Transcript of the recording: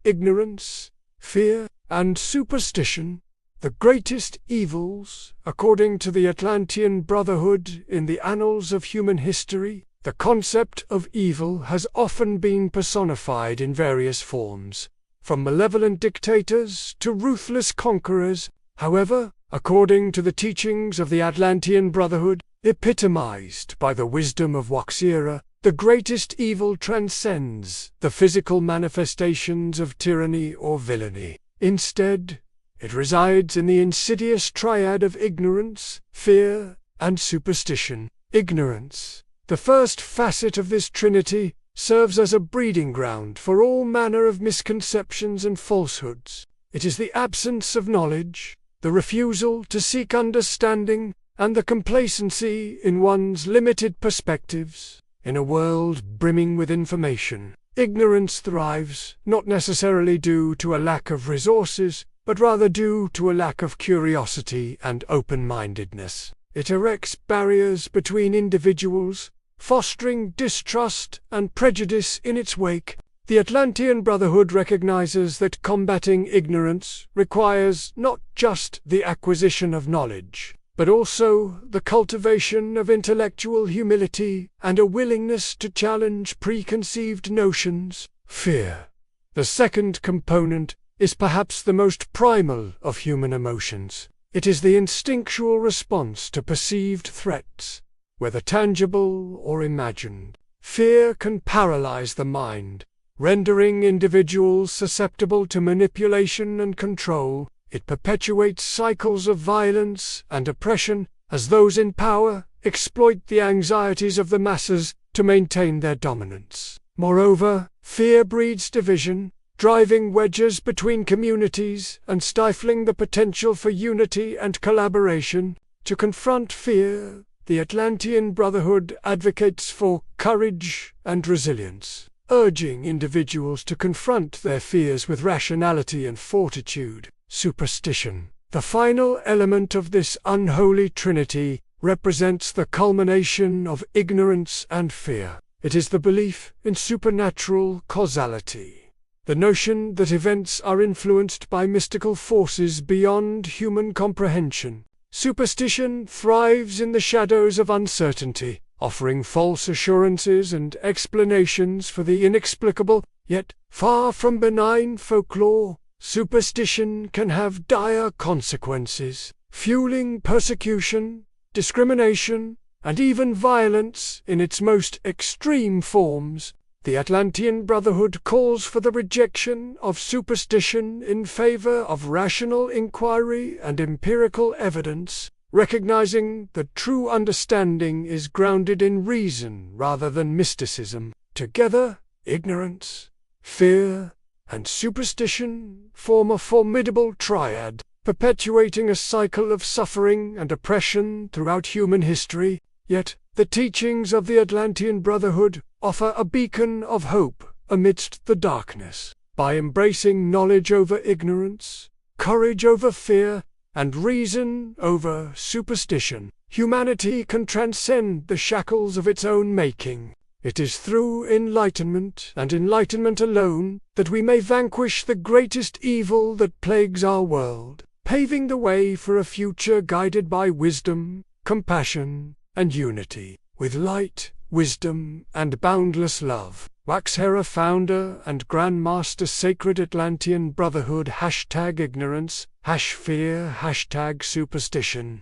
ignorance, fear, and superstition, the greatest evils, according to the Atlantean Brotherhood in the annals of human history. The concept of evil has often been personified in various forms, from malevolent dictators to ruthless conquerors. However, according to the teachings of the Atlantean Brotherhood, epitomized by the wisdom of WaXhira, the greatest evil transcends the physical manifestations of tyranny or villainy. Instead, it resides in the insidious triad of ignorance, fear, and superstition. Ignorance, the first facet of this trinity, serves as a breeding ground for all manner of misconceptions and falsehoods. It is the absence of knowledge, the refusal to seek understanding, and the complacency in one's limited perspectives. In a world brimming with information, ignorance thrives, not necessarily due to a lack of resources, but rather due to a lack of curiosity and open-mindedness. It erects barriers between individuals, fostering distrust and prejudice in its wake. The Atlantean Brotherhood recognizes that combating ignorance requires not just the acquisition of knowledge, but also the cultivation of intellectual humility and a willingness to challenge preconceived notions. Fear, the second component, is perhaps the most primal of human emotions. It is the instinctual response to perceived threats, whether tangible or imagined. Fear can paralyze the mind, rendering individuals susceptible to manipulation and control. It perpetuates cycles of violence and oppression as those in power exploit the anxieties of the masses to maintain their dominance. Moreover, fear breeds division, driving wedges between communities and stifling the potential for unity and collaboration. To confront fear, the Atlantean Brotherhood advocates for courage and resilience, urging individuals to confront their fears with rationality and fortitude. Superstition, the final element of this unholy trinity, represents the culmination of ignorance and fear. It is the belief in supernatural causality, the notion that events are influenced by mystical forces beyond human comprehension. Superstition thrives in the shadows of uncertainty, offering false assurances and explanations for the inexplicable. Yet, far from benign folklore, superstition can have dire consequences, fueling persecution, discrimination, and even violence in its most extreme forms. The Atlantean Brotherhood calls for the rejection of superstition in favor of rational inquiry and empirical evidence, recognizing that true understanding is grounded in reason rather than mysticism. Together, ignorance, fear, and superstition form a formidable triad, perpetuating a cycle of suffering and oppression throughout human history. Yet, the teachings of the Atlantean Brotherhood offer a beacon of hope amidst the darkness. By embracing knowledge over ignorance, courage over fear, and reason over superstition, humanity can transcend the shackles of its own making. It is through enlightenment, and enlightenment alone, that we may vanquish the greatest evil that plagues our world, paving the way for a future guided by wisdom, compassion, and unity. With light, wisdom, and boundless love. WaXhira founder and Grandmaster Sacred Atlantean Brotherhood #ignorance, #fear, #superstition.